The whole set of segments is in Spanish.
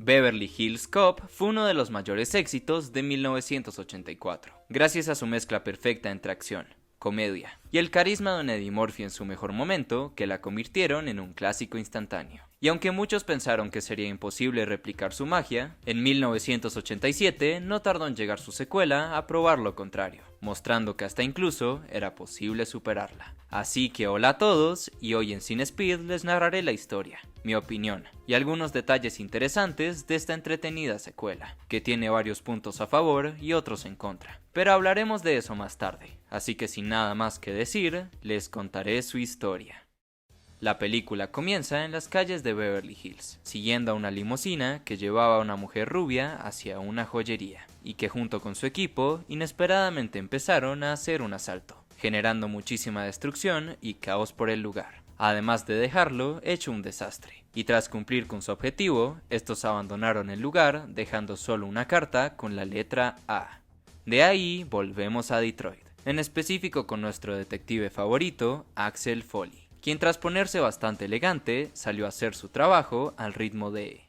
Beverly Hills Cop fue uno de los mayores éxitos de 1984, gracias a su mezcla perfecta entre acción, comedia y el carisma de un Eddie Murphy en su mejor momento que la convirtieron en un clásico instantáneo. Y aunque muchos pensaron que sería imposible replicar su magia, en 1987 no tardó en llegar su secuela a probar lo contrario, mostrando que hasta incluso era posible superarla. Así que hola a todos, y hoy en CineSpeed les narraré la historia, mi opinión y algunos detalles interesantes de esta entretenida secuela, que tiene varios puntos a favor y otros en contra. Pero hablaremos de eso más tarde, así que sin nada más que decir, les contaré su historia. La película comienza en las calles de Beverly Hills, siguiendo a una limusina que llevaba a una mujer rubia hacia una joyería, y que junto con su equipo inesperadamente empezaron a hacer un asalto, generando muchísima destrucción y caos por el lugar, además de dejarlo hecho un desastre. Y tras cumplir con su objetivo, estos abandonaron el lugar dejando solo una carta con la letra A. De ahí volvemos a Detroit, en específico con nuestro detective favorito, Axel Foley, quien tras ponerse bastante elegante, salió a hacer su trabajo al ritmo de...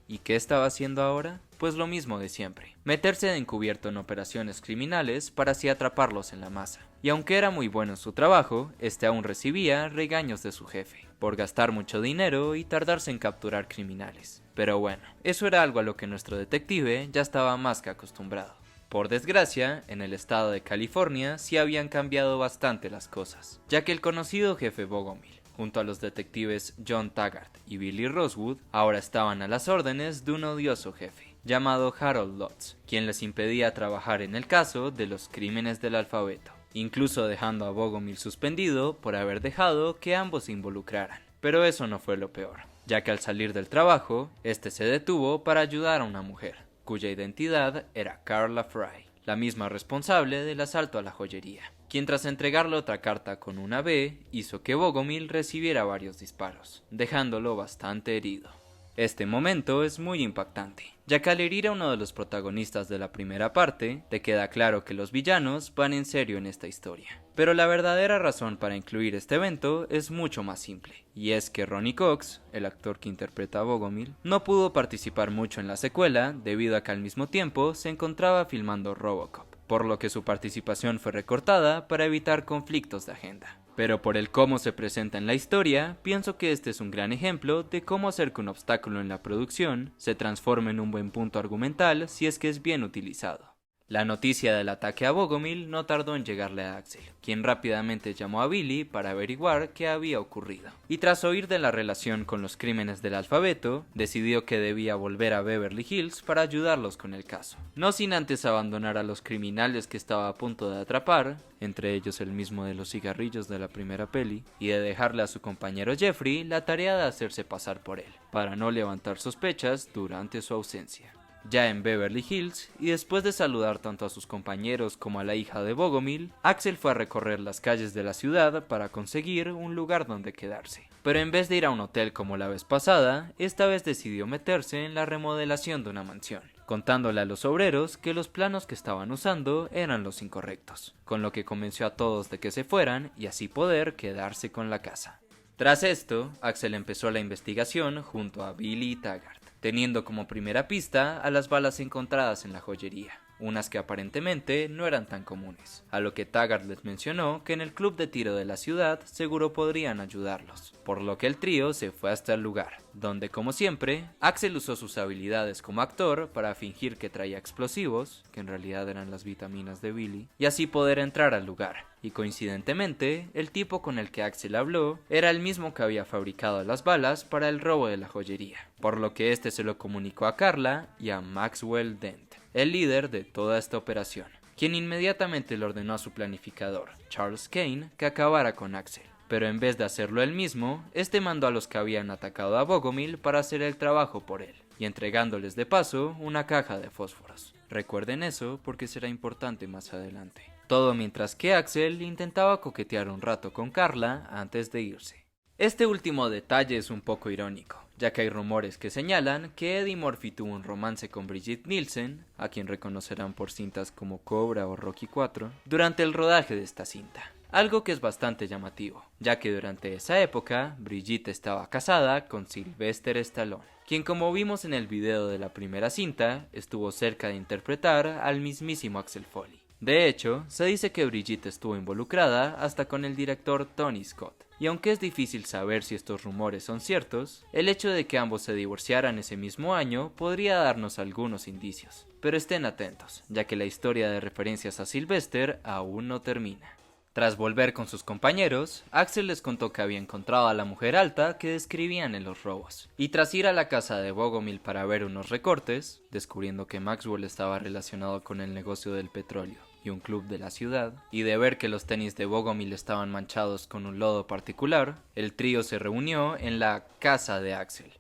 ¿Y qué estaba haciendo ahora? Pues lo mismo de siempre, meterse de encubierto en operaciones criminales para así atraparlos en la masa. Y aunque era muy bueno en su trabajo, este aún recibía regaños de su jefe, por gastar mucho dinero y tardarse en capturar criminales. Pero bueno, eso era algo a lo que nuestro detective ya estaba más que acostumbrado. Por desgracia, en el estado de California sí habían cambiado bastante las cosas, ya que el conocido jefe Bogomil, junto a los detectives John Taggart y Billy Rosewood, ahora estaban a las órdenes de un odioso jefe, llamado Harold Lutz, quien les impedía trabajar en el caso de los crímenes del alfabeto, incluso dejando a Bogomil suspendido por haber dejado que ambos se involucraran. Pero eso no fue lo peor, ya que al salir del trabajo, este se detuvo para ayudar a una mujer, cuya identidad era Carla Fry, la misma responsable del asalto a la joyería, quien tras entregarle otra carta con una B, hizo que Bogomil recibiera varios disparos, dejándolo bastante herido. Este momento es muy impactante, ya que al herir a uno de los protagonistas de la primera parte, te queda claro que los villanos van en serio en esta historia. Pero la verdadera razón para incluir este evento es mucho más simple, y es que Ronny Cox, el actor que interpreta a Bogomil, no pudo participar mucho en la secuela debido a que al mismo tiempo se encontraba filmando RoboCop, por lo que su participación fue recortada para evitar conflictos de agenda. Pero por el cómo se presenta en la historia, pienso que este es un gran ejemplo de cómo hacer que un obstáculo en la producción se transforme en un buen punto argumental si es que es bien utilizado. La noticia del ataque a Bogomil no tardó en llegarle a Axel, quien rápidamente llamó a Billy para averiguar qué había ocurrido. Y tras oír de la relación con los crímenes del alfabeto, decidió que debía volver a Beverly Hills para ayudarlos con el caso. No sin antes abandonar a los criminales que estaba a punto de atrapar, entre ellos el mismo de los cigarrillos de la primera peli, y de dejarle a su compañero Jeffrey la tarea de hacerse pasar por él, para no levantar sospechas durante su ausencia. Ya en Beverly Hills, y después de saludar tanto a sus compañeros como a la hija de Bogomil, Axel fue a recorrer las calles de la ciudad para conseguir un lugar donde quedarse. Pero en vez de ir a un hotel como la vez pasada, esta vez decidió meterse en la remodelación de una mansión, contándole a los obreros que los planos que estaban usando eran los incorrectos, con lo que convenció a todos de que se fueran y así poder quedarse con la casa. Tras esto, Axel empezó la investigación junto a Billy y Taggart, teniendo como primera pista a las balas encontradas en la joyería, unas que aparentemente no eran tan comunes, a lo que Taggart les mencionó que en el club de tiro de la ciudad seguro podrían ayudarlos, por lo que el trío se fue hasta el lugar, donde como siempre, Axel usó sus habilidades como actor para fingir que traía explosivos, que en realidad eran las vitaminas de Billy, y así poder entrar al lugar. Y coincidentemente, el tipo con el que Axel habló era el mismo que había fabricado las balas para el robo de la joyería, por lo que este se lo comunicó a Carla y a Maxwell Dent, el líder de toda esta operación, quien inmediatamente le ordenó a su planificador, Charles Kane, que acabara con Axel. Pero en vez de hacerlo él mismo, este mandó a los que habían atacado a Bogomil para hacer el trabajo por él, y entregándoles de paso una caja de fósforos. Recuerden eso porque será importante más adelante. Todo mientras que Axel intentaba coquetear un rato con Carla antes de irse. Este último detalle es un poco irónico, ya que hay rumores que señalan que Eddie Murphy tuvo un romance con Brigitte Nielsen, a quien reconocerán por cintas como Cobra o Rocky IV, durante el rodaje de esta cinta. algo que es bastante llamativo, ya que durante esa época Brigitte estaba casada con Sylvester Stallone, quien, como vimos en el video de la primera cinta, estuvo cerca de interpretar al mismísimo Axel Foley. De hecho, se dice que Brigitte estuvo involucrada hasta con el director Tony Scott, y aunque es difícil saber si estos rumores son ciertos, el hecho de que ambos se divorciaran ese mismo año podría darnos algunos indicios. Pero estén atentos, ya que la historia de referencias a Sylvester aún no termina. Tras volver con sus compañeros, Axel les contó que había encontrado a la mujer alta que describían en los robos, y tras ir a la casa de Bogomil para ver unos recortes, descubriendo que Maxwell estaba relacionado con el negocio del petróleo y un club de la ciudad, y de ver que los tenis de Bogomil estaban manchados con un lodo particular, el trío se reunió en la casa de Axel.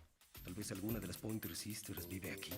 Tal vez alguna de las Pointer Sisters vive aquí.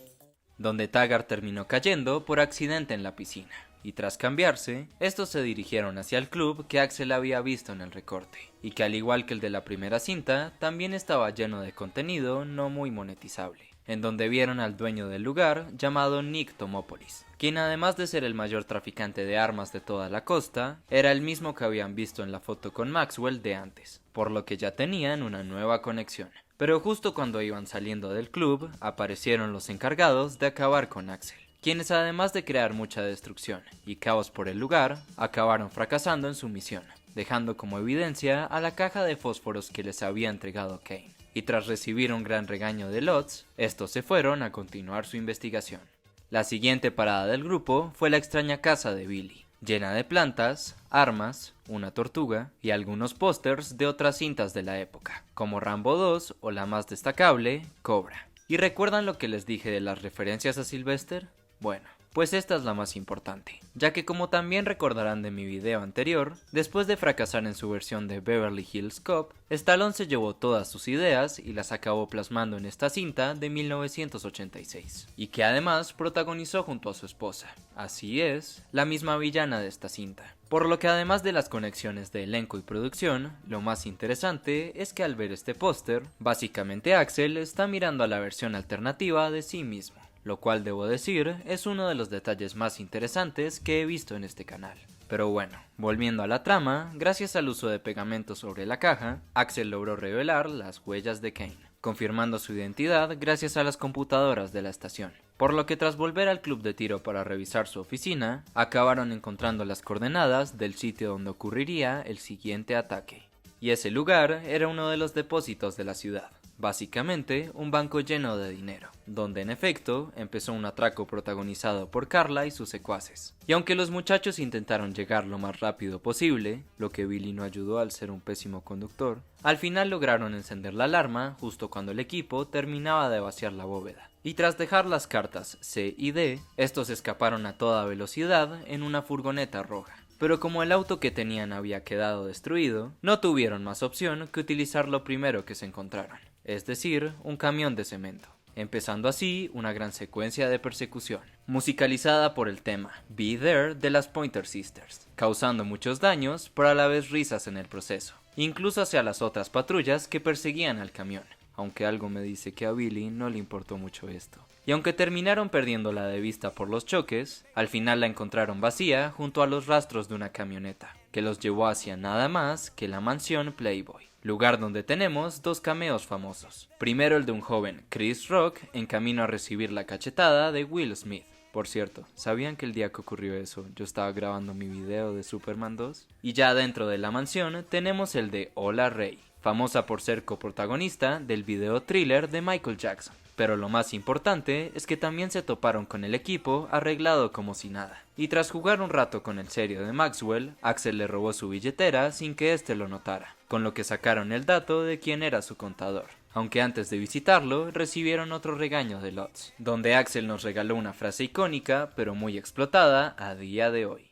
Donde Taggart terminó cayendo por accidente en la piscina, y tras cambiarse, estos se dirigieron hacia el club que Axel había visto en el recorte, y que al igual que el de la primera cinta, también estaba lleno de contenido no muy monetizable, en donde vieron al dueño del lugar llamado Nick Tomopoulos, quien además de ser el mayor traficante de armas de toda la costa, era el mismo que habían visto en la foto con Maxwell de antes, por lo que ya tenían una nueva conexión. Pero justo cuando iban saliendo del club, aparecieron los encargados de acabar con Axel, quienes además de crear mucha destrucción y caos por el lugar, acabaron fracasando en su misión, dejando como evidencia a la caja de fósforos que les había entregado Kane. Y tras recibir un gran regaño de Lutz, estos se fueron a continuar su investigación. La siguiente parada del grupo fue la extraña casa de Billy, llena de plantas, armas, una tortuga y algunos pósters de otras cintas de la época, como Rambo 2 o la más destacable, Cobra. ¿Y recuerdan lo que les dije de las referencias a Sylvester? Bueno, pues esta es la más importante, ya que como también recordarán de mi video anterior, después de fracasar en su versión de Beverly Hills Cop, Stallone se llevó todas sus ideas y las acabó plasmando en esta cinta de 1986, y que además protagonizó junto a su esposa, así es, la misma villana de esta cinta. Por lo que además de las conexiones de elenco y producción, lo más interesante es que al ver este póster, básicamente Axel está mirando a la versión alternativa de sí mismo, lo cual debo decir es uno de los detalles más interesantes que he visto en este canal. Pero bueno, volviendo a la trama, gracias al uso de pegamento sobre la caja, Axel logró revelar las huellas de Kane, confirmando su identidad gracias a las computadoras de la estación. Por lo que tras volver al club de tiro para revisar su oficina, acabaron encontrando las coordenadas del sitio donde ocurriría el siguiente ataque. Y ese lugar era uno de los depósitos de la ciudad. Básicamente, un banco lleno de dinero, donde en efecto empezó un atraco protagonizado por Carla y sus secuaces. Y aunque los muchachos intentaron llegar lo más rápido posible, lo que Billy no ayudó al ser un pésimo conductor, al final lograron encender la alarma justo cuando el equipo terminaba de vaciar la bóveda. Y tras dejar las cartas C y D, estos escaparon a toda velocidad en una furgoneta roja. Pero como el auto que tenían había quedado destruido, no tuvieron más opción que utilizar lo primero que se encontraron, es decir, un camión de cemento, empezando así una gran secuencia de persecución, musicalizada por el tema Be There de las Pointer Sisters, causando muchos daños pero a la vez risas en el proceso, incluso hacia las otras patrullas que perseguían al camión, aunque algo me dice que a Billy no le importó mucho esto. Y aunque terminaron perdiéndola de vista por los choques, al final la encontraron vacía junto a los rastros de una camioneta, que los llevó hacia nada más que la mansión Playboy, lugar donde tenemos dos cameos famosos. Primero el de un joven Chris Rock en camino a recibir la cachetada de Will Smith. Por cierto, ¿sabían que el día que ocurrió eso yo estaba grabando mi video de Superman 2? Y ya dentro de la mansión tenemos el de Ola Ray, famosa por ser coprotagonista del video thriller de Michael Jackson. Pero lo más importante es que también se toparon con el equipo arreglado como si nada. Y tras jugar un rato con el serio de Maxwell, Axel le robó su billetera sin que éste lo notara, con lo que sacaron el dato de quién era su contador. Aunque antes de visitarlo, recibieron otro regaño de Lutz, donde Axel nos regaló una frase icónica, pero muy explotada a día de hoy.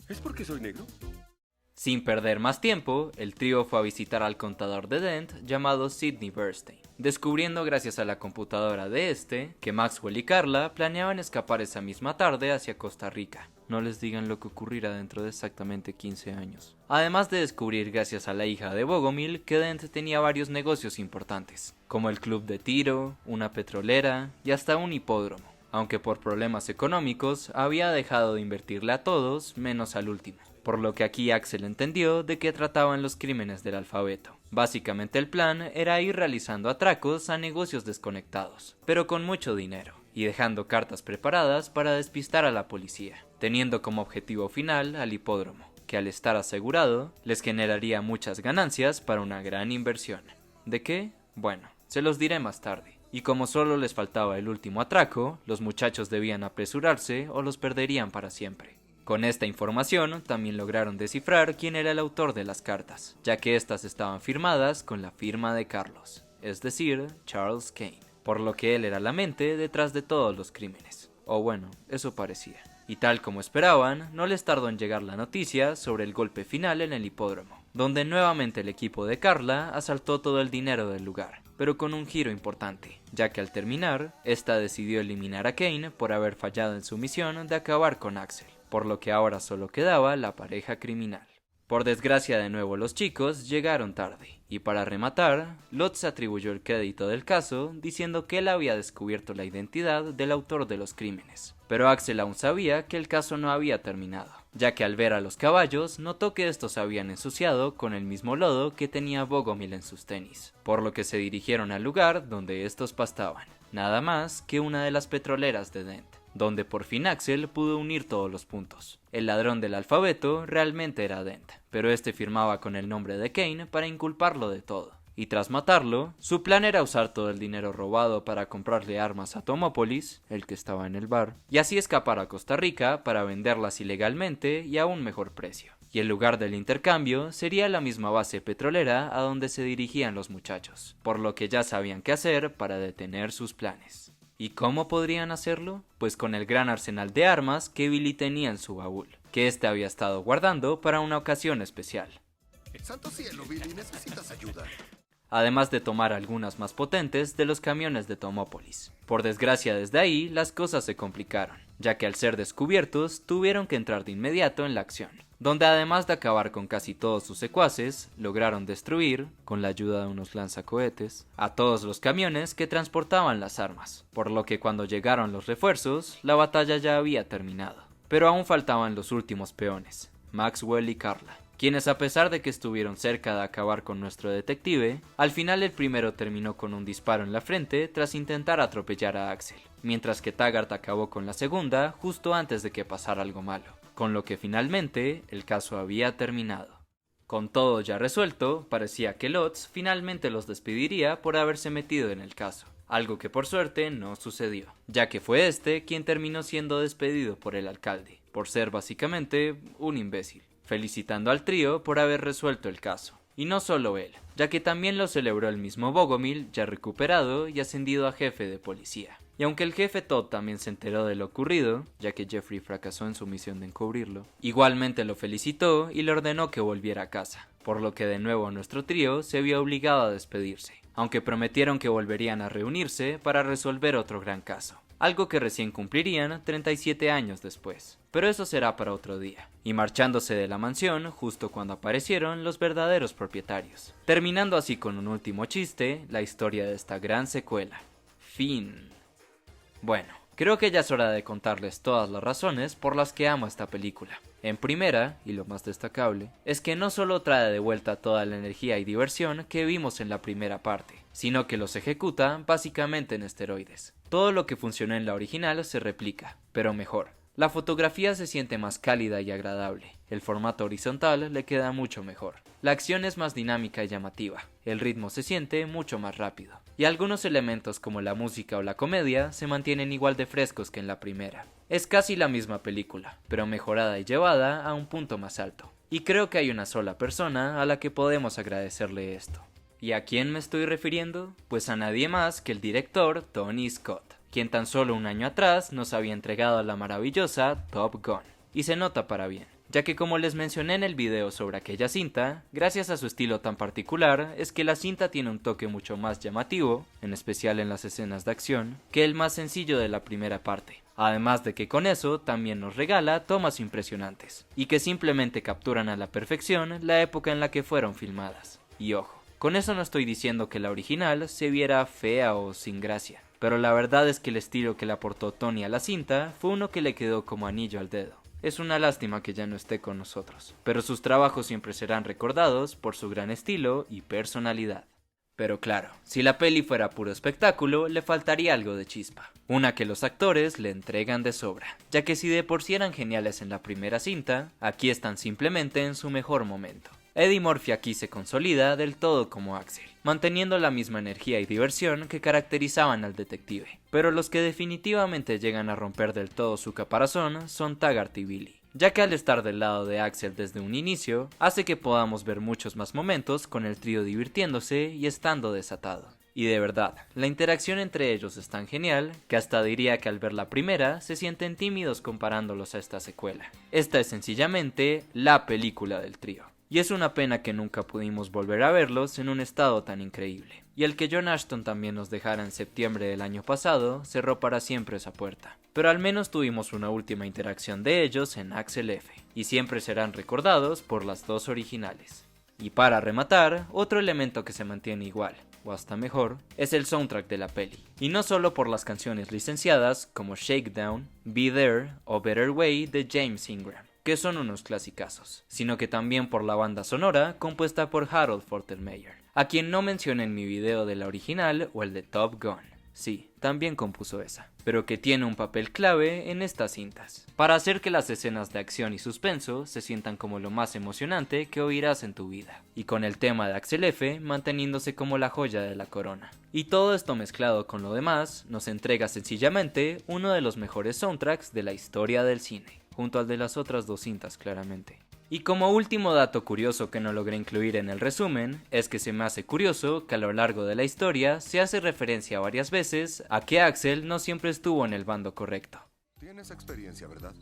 ¿Es porque soy negro? Sin perder más tiempo, el trío fue a visitar al contador de Dent llamado Sidney Bernstein, descubriendo gracias a la computadora de este que Maxwell y Carla planeaban escapar esa misma tarde hacia Costa Rica. No les digan lo que ocurrirá dentro de exactamente 15 años. Además de descubrir gracias a la hija de Bogomil que Dent tenía varios negocios importantes, como el club de tiro, una petrolera y hasta un hipódromo, aunque por problemas económicos había dejado de invertirle a todos menos al último. por lo que aquí Axel entendió de qué trataban los crímenes del alfabeto. Básicamente el plan era ir realizando atracos a negocios desconectados, pero con mucho dinero, y dejando cartas preparadas para despistar a la policía, teniendo como objetivo final al hipódromo, que al estar asegurado les generaría muchas ganancias para una gran inversión. ¿De qué? Bueno, se los diré más tarde. Y como solo les faltaba el último atraco, los muchachos debían apresurarse o los perderían para siempre. Con esta información también lograron descifrar quién era el autor de las cartas, ya que estas estaban firmadas con la firma de Carlos, es decir, Charles Kane, por lo que él era la mente detrás de todos los crímenes. O bueno, eso parecía. Y tal como esperaban, no les tardó en llegar la noticia sobre el golpe final en el hipódromo, donde nuevamente el equipo de Carla asaltó todo el dinero del lugar, pero con un giro importante, ya que al terminar, esta decidió eliminar a Kane por haber fallado en su misión de acabar con Axel, por lo que ahora solo quedaba la pareja criminal. Por desgracia de nuevo los chicos llegaron tarde, y para rematar, Lutz atribuyó el crédito del caso diciendo que él había descubierto la identidad del autor de los crímenes. Pero Axel aún sabía que el caso no había terminado, ya que al ver a los caballos notó que estos habían ensuciado con el mismo lodo que tenía Bogomil en sus tenis, por lo que se dirigieron al lugar donde estos pastaban, nada más que una de las petroleras de Dent, donde por fin Axel pudo unir todos los puntos. El ladrón del alfabeto realmente era Dent, pero este firmaba con el nombre de Kane para inculparlo de todo. Y tras matarlo, su plan era usar todo el dinero robado para comprarle armas a Tomópolis, el que estaba en el bar, y así escapar a Costa Rica para venderlas ilegalmente y a un mejor precio. Y el lugar del intercambio sería la misma base petrolera a donde se dirigían los muchachos, por lo que ya sabían qué hacer para detener sus planes. ¿Y cómo podrían hacerlo? Pues con el gran arsenal de armas que Billy tenía en su baúl, que este había estado guardando para una ocasión especial. ¡Santo cielo, Billy! ¿Necesitas ayuda? Además de tomar algunas más potentes de los camiones de Tomópolis. Por desgracia desde ahí las cosas se complicaron, ya que al ser descubiertos tuvieron que entrar de inmediato en la acción, donde además de acabar con casi todos sus secuaces, lograron destruir, con la ayuda de unos lanzacohetes, a todos los camiones que transportaban las armas, por lo que cuando llegaron los refuerzos, la batalla ya había terminado. Pero aún faltaban los últimos peones, Maxwell y Carla, quienes a pesar de que estuvieron cerca de acabar con nuestro detective, al final el primero terminó con un disparo en la frente tras intentar atropellar a Axel, mientras que Taggart acabó con la segunda justo antes de que pasara algo malo, con lo que finalmente el caso había terminado. Con todo ya resuelto, parecía que Lutz finalmente los despediría por haberse metido en el caso, algo que por suerte no sucedió, ya que fue este quien terminó siendo despedido por el alcalde, por ser básicamente un imbécil, felicitando al trío por haber resuelto el caso. Y no solo él, ya que también lo celebró el mismo Bogomil, ya recuperado y ascendido a jefe de policía. Y aunque el jefe Todd también se enteró de lo ocurrido, ya que Jeffrey fracasó en su misión de encubrirlo, igualmente lo felicitó y le ordenó que volviera a casa, por lo que de nuevo nuestro trío se vio obligado a despedirse, aunque prometieron que volverían a reunirse para resolver otro gran caso, algo que recién cumplirían 37 años después. Pero eso será para otro día, y marchándose de la mansión justo cuando aparecieron los verdaderos propietarios, terminando así con un último chiste la historia de esta gran secuela. Fin. Bueno, creo que ya es hora de contarles todas las razones por las que amo esta película. En primera, y lo más destacable, es que no solo trae de vuelta toda la energía y diversión que vimos en la primera parte, sino que los ejecuta básicamente en esteroides. Todo lo que funcionó en la original se replica, pero mejor. La fotografía se siente más cálida y agradable, el formato horizontal le queda mucho mejor, la acción es más dinámica y llamativa, el ritmo se siente mucho más rápido, y algunos elementos como la música o la comedia se mantienen igual de frescos que en la primera. Es casi la misma película, pero mejorada y llevada a un punto más alto, y creo que hay una sola persona a la que podemos agradecerle esto. ¿Y a quién me estoy refiriendo? Pues a nadie más que el director Tony Scott, quien tan solo un año atrás nos había entregado la maravillosa Top Gun. Y se nota para bien, ya que como les mencioné en el video sobre aquella cinta, gracias a su estilo tan particular, es que la cinta tiene un toque mucho más llamativo, en especial en las escenas de acción, que el más sencillo de la primera parte. Además de que con eso también nos regala tomas impresionantes, y que simplemente capturan a la perfección la época en la que fueron filmadas. Y ojo, con eso no estoy diciendo que la original se viera fea o sin gracia, pero la verdad es que el estilo que le aportó Tony a la cinta fue uno que le quedó como anillo al dedo. Es una lástima que ya no esté con nosotros, pero sus trabajos siempre serán recordados por su gran estilo y personalidad. Pero claro, si la peli fuera puro espectáculo, le faltaría algo de chispa, una que los actores le entregan de sobra, ya que si de por sí eran geniales en la primera cinta, aquí están simplemente en su mejor momento. Eddie Murphy aquí se consolida del todo como Axel, manteniendo la misma energía y diversión que caracterizaban al detective, pero los que definitivamente llegan a romper del todo su caparazón son Taggart y Billy, ya que al estar del lado de Axel desde un inicio, hace que podamos ver muchos más momentos con el trío divirtiéndose y estando desatado. Y de verdad, la interacción entre ellos es tan genial que hasta diría que al ver la primera se sienten tímidos comparándolos a esta secuela. Esta es sencillamente la película del trío. Y es una pena que nunca pudimos volver a verlos en un estado tan increíble. Y el que John Ashton también nos dejara en septiembre del año pasado cerró para siempre esa puerta. Pero al menos tuvimos una última interacción de ellos en Axel F, y siempre serán recordados por las dos originales. Y para rematar, otro elemento que se mantiene igual, o hasta mejor, es el soundtrack de la peli. Y no solo por las canciones licenciadas como Shakedown, Be There o Better Way de James Ingram, que son unos clasicazos, sino que también por la banda sonora compuesta por Harold Faltermeyer, a quien no mencioné en mi video de la original o el de Top Gun. Sí, también compuso esa, pero que tiene un papel clave en estas cintas, para hacer que las escenas de acción y suspenso se sientan como lo más emocionante que oirás en tu vida, y con el tema de Axel F manteniéndose como la joya de la corona. Y todo esto mezclado con lo demás, nos entrega sencillamente uno de los mejores soundtracks de la historia del cine, junto al de las otras dos cintas claramente. Y como último dato curioso que no logré incluir en el resumen, es que se me hace curioso que a lo largo de la historia se hace referencia varias veces a que Axel no siempre estuvo en el bando correcto. Tienes experiencia, ¿verdad?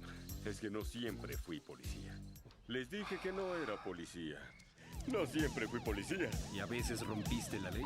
Es que no siempre fui policía. Les dije que no era policía. No siempre fui policía. ¿Y a veces rompiste la ley?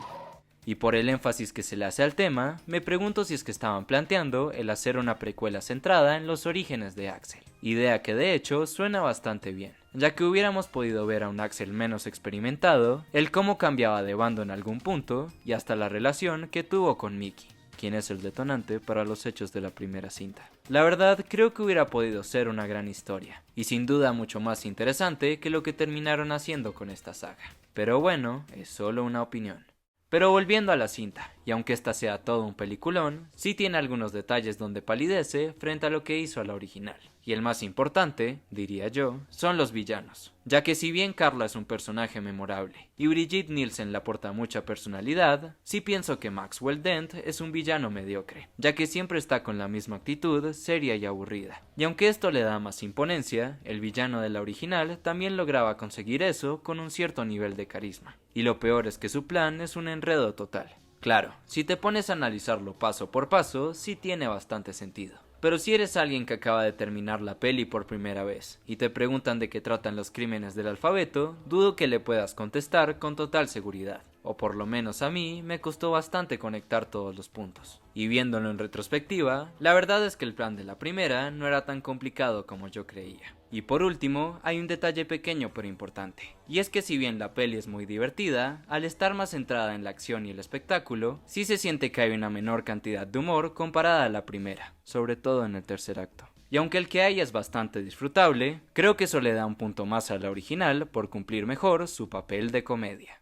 Y por el énfasis que se le hace al tema, me pregunto si es que estaban planteando el hacer una precuela centrada en los orígenes de Axel. Idea que de hecho suena bastante bien, ya que hubiéramos podido ver a un Axel menos experimentado, el cómo cambiaba de bando en algún punto, y hasta la relación que tuvo con Mickey, quien es el detonante para los hechos de la primera cinta. La verdad, creo que hubiera podido ser una gran historia, y sin duda mucho más interesante que lo que terminaron haciendo con esta saga. Pero bueno, es solo una opinión. Pero volviendo a la cinta, y aunque esta sea todo un peliculón, sí tiene algunos detalles donde palidece frente a lo que hizo a la original. Y el más importante, diría yo, son los villanos, ya que si bien Carla es un personaje memorable y Brigitte Nielsen le aporta mucha personalidad, sí pienso que Maxwell Dent es un villano mediocre, ya que siempre está con la misma actitud seria y aburrida. Y aunque esto le da más imponencia, el villano de la original también lograba conseguir eso con un cierto nivel de carisma. Y lo peor es que su plan es un enredo total. Claro, si te pones a analizarlo paso por paso, sí tiene bastante sentido. Pero si eres alguien que acaba de terminar la peli por primera vez y te preguntan de qué tratan los crímenes del alfabeto, dudo que le puedas contestar con total seguridad. O por lo menos a mí me costó bastante conectar todos los puntos. Y viéndolo en retrospectiva, la verdad es que el plan de la primera no era tan complicado como yo creía. Y por último, hay un detalle pequeño pero importante. Y es que si bien la peli es muy divertida, al estar más centrada en la acción y el espectáculo, sí se siente que hay una menor cantidad de humor comparada a la primera, sobre todo en el tercer acto. Y aunque el que hay es bastante disfrutable, creo que eso le da un punto más a la original por cumplir mejor su papel de comedia.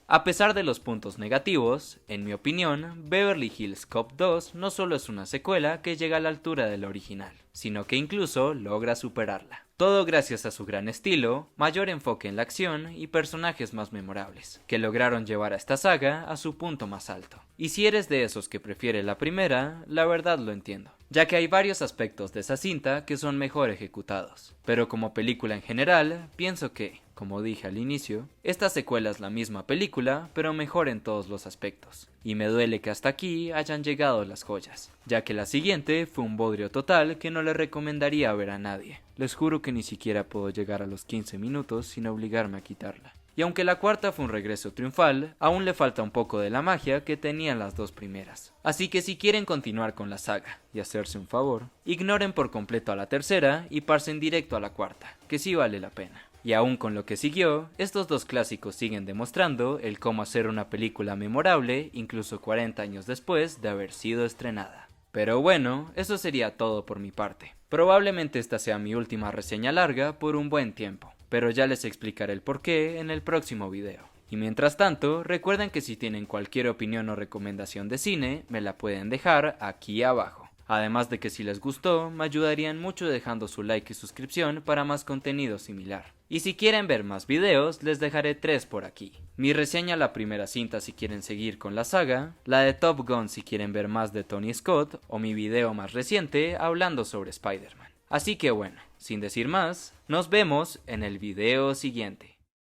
A pesar de los puntos negativos, en mi opinión, Beverly Hills Cop 2 no solo es una secuela que llega a la altura de la original, sino que incluso logra superarla. Todo gracias a su gran estilo, mayor enfoque en la acción y personajes más memorables, que lograron llevar a esta saga a su punto más alto. Y si eres de esos que prefiere la primera, la verdad lo entiendo, ya que hay varios aspectos de esa cinta que son mejor ejecutados. Pero como película en general, pienso que, como dije al inicio, esta secuela es la misma película, pero mejor en todos los aspectos. Y me duele que hasta aquí hayan llegado las joyas, ya que la siguiente fue un bodrio total que no le recomendaría ver a nadie. Les juro que ni siquiera puedo llegar a los 15 minutos sin obligarme a quitarla. Y aunque la cuarta fue un regreso triunfal, aún le falta un poco de la magia que tenían las dos primeras. Así que si quieren continuar con la saga y hacerse un favor, ignoren por completo a la tercera y pasen directo a la cuarta, que sí vale la pena. Y aún con lo que siguió, estos dos clásicos siguen demostrando el cómo hacer una película memorable incluso 40 años después de haber sido estrenada. Pero bueno, eso sería todo por mi parte. Probablemente esta sea mi última reseña larga por un buen tiempo, pero ya les explicaré el porqué en el próximo video. Y mientras tanto, recuerden que si tienen cualquier opinión o recomendación de cine, me la pueden dejar aquí abajo. Además de que si les gustó, me ayudarían mucho dejando su like y suscripción para más contenido similar. Y si quieren ver más videos, les dejaré 3 por aquí. Mi reseña a la primera cinta si quieren seguir con la saga, la de Top Gun si quieren ver más de Tony Scott, o mi video más reciente hablando sobre Spider-Man. Así que bueno, sin decir más, nos vemos en el video siguiente.